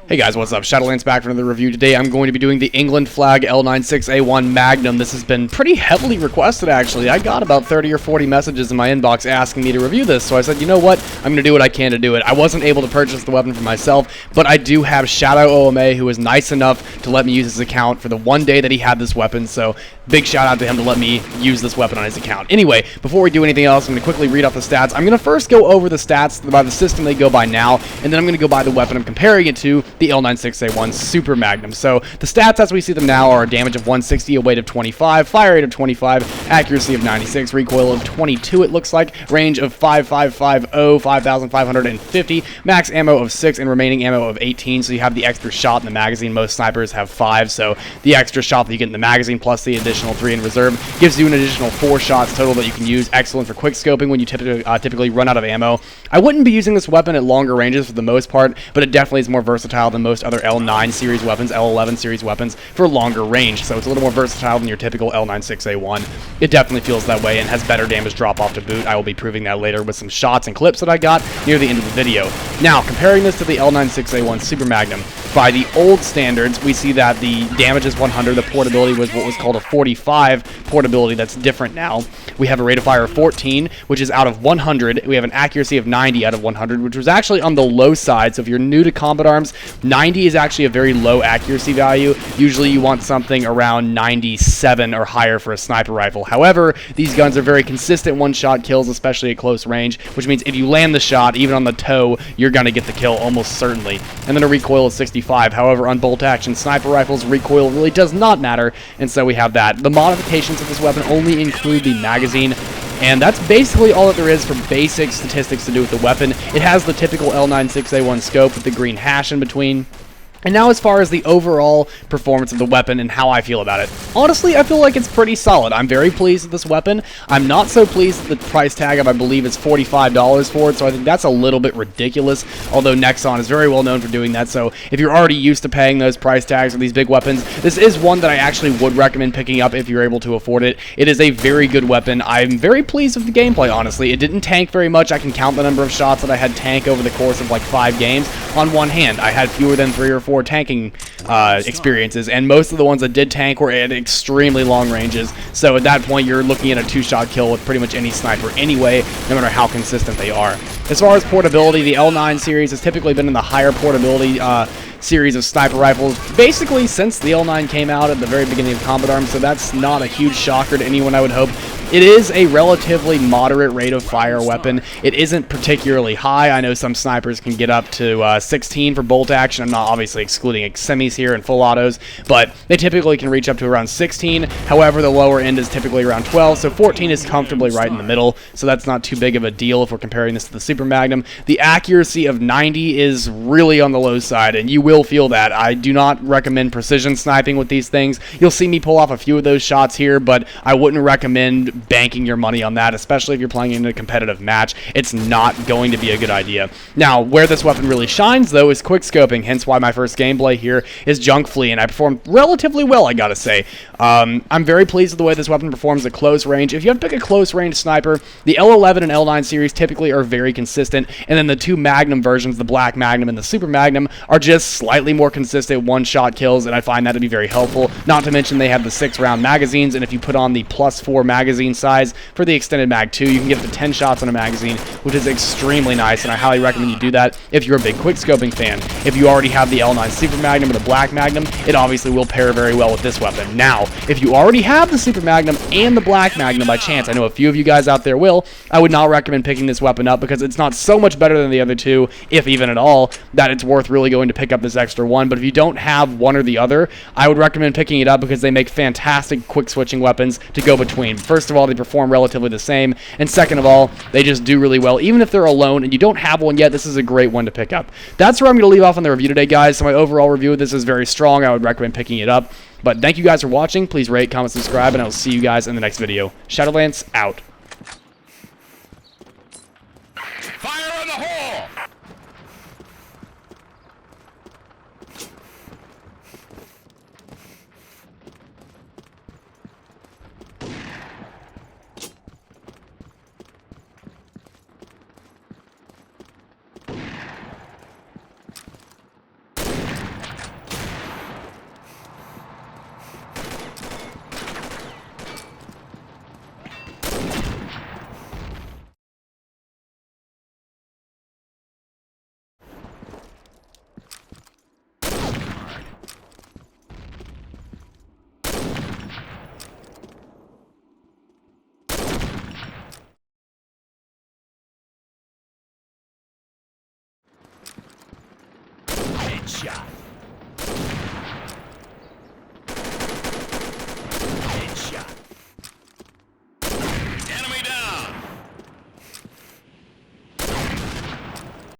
Hey guys, what's up? Shadolance back for another review. Today I'm going to be doing the England flag L96A1 Magnum. This has been pretty heavily requested, actually. I got about 30 or 40 messages in my inbox asking me to review this, so I said, you know what? I'm going to do what I can to do it. I wasn't able to purchase the weapon for myself, but I do have Shadow OMA, who was nice enough to let me use his account for the one day that he had this weapon, so big shout out to him to let me use this weapon on his account. Anyway, before we do anything else, I'm going to quickly read off the stats. I'm going to first go over the stats by the system they go by now, and then I'm going to go by the weapon I'm comparing it to, the L96A1 Super Magnum. So the stats as we see them now are a damage of 160, a weight of 25, fire rate of 25, accuracy of 96, recoil of 22 it looks like, range of 5550, 5550, max ammo of 6, and remaining ammo of 18, so you have the extra shot in the magazine. Most snipers have 5, so the extra shot that you get in the magazine plus the additional 3 in reserve gives you an additional 4 shots total that you can use. Excellent for quick scoping when you typically run out of ammo. I wouldn't be using this weapon at longer ranges for the most part, but it definitely is more versatile than most other L9 series weapons, L11 series weapons for longer range, so it's a little more versatile than your typical L96A1. It definitely feels that way and has better damage drop off to boot. I will be proving that later with some shots and clips that I got near the end of the video. Now, comparing this to the L96A1 Super Magnum, by the old standards, we see that the damage is 100, the portability was what was called a 45 portability. That's different now. We have a rate of fire of 14, which is out of 100. We have an accuracy of 90 out of 100, which was actually on the low side. So if you're new to combat arms, 90 is actually a very low accuracy value. Usually you want something around 97 or higher for a sniper rifle. However, these guns are very consistent one-shot kills, especially at close range, which means if you land the shot, even on the toe, you're going to get the kill almost certainly. And then a recoil of 65. However, on bolt-action sniper rifles, recoil really does not matter, and so we have that. The modifications of this weapon only include the magazine, and that's basically all that there is for basic statistics to do with the weapon. It has the typical L96A1 scope with the green hash in between. And now as far as the overall performance of the weapon and how I feel about it. Honestly, I feel like it's pretty solid. I'm very pleased with this weapon. I'm not so pleased with the price tag of, I believe it's $45 for it, so I think that's a little bit ridiculous, although Nexon is very well known for doing that, so if you're already used to paying those price tags for these big weapons, this is one that I actually would recommend picking up if you're able to afford it. It is a very good weapon. I'm very pleased with the gameplay, honestly. It didn't tank very much. I can count the number of shots that I had tank over the course of like 5 games on one hand. I had fewer than 3 or 4 tanking experiences, and most of the ones that did tank were at extremely long ranges, so at that point you're looking at a 2-shot kill with pretty much any sniper anyway, no matter how consistent they are. As far as portability, the L9 series has typically been in the higher portability series of sniper rifles basically since the L9 came out at the very beginning of combat arms, so that's not a huge shocker to anyone, I would hope. It is a relatively moderate rate of fire weapon. It isn't particularly high. I know some snipers can get up to 16 for bolt action. I'm not obviously excluding semis here and full autos, but they typically can reach up to around 16. However, the lower end is typically around 12, so 14 is comfortably right in the middle, so that's not too big of a deal if we're comparing this to the Super Magnum. The accuracy of 90 is really on the low side, and you will feel that. I do not recommend precision sniping with these things. You'll see me pull off a few of those shots here, but I wouldn't recommend banking your money on that, especially if you're playing in a competitive match. It's not going to be a good idea. Now, where this weapon really shines, though, is quick scoping, hence why my first gameplay here is Junk Flea, and I performed relatively well, I gotta say. I'm very pleased with the way this weapon performs at close range. If you have to pick a close range sniper, the L11 and L9 series typically are very consistent, and then the 2 Magnum versions, the Black Magnum and the Super Magnum, are just slightly more consistent one-shot kills, and I find that to be very helpful. Not to mention they have the 6-round magazines, and if you put on the +4 magazine size for the extended mag 2, you can get up to 10 shots on a magazine, which is extremely nice, and I highly recommend you do that if you're a big quick scoping fan. If you already have the L9 Super Magnum or the Black Magnum, it obviously will pair very well with this weapon. Now, if you already have the Super Magnum and the Black Magnum by chance, I know a few of you guys out there will, I would not recommend picking this weapon up because it's not so much better than the other two, if even at all, that it's worth really going to pick up this extra one. But if you don't have one or the other, I would recommend picking it up because they make fantastic quick switching weapons to go between. First of all, they perform relatively the same, and second of all, they just do really well. Even if they're alone and you don't have one yet, this is a great one to pick up. That's where I'm going to leave off on the review today, guys. So my overall review of this is very strong. I would recommend picking it up. But thank you guys for watching. Please rate, comment, subscribe, and I will see you guys in the next video. Shadolance out. Fire in the hole! Headshot.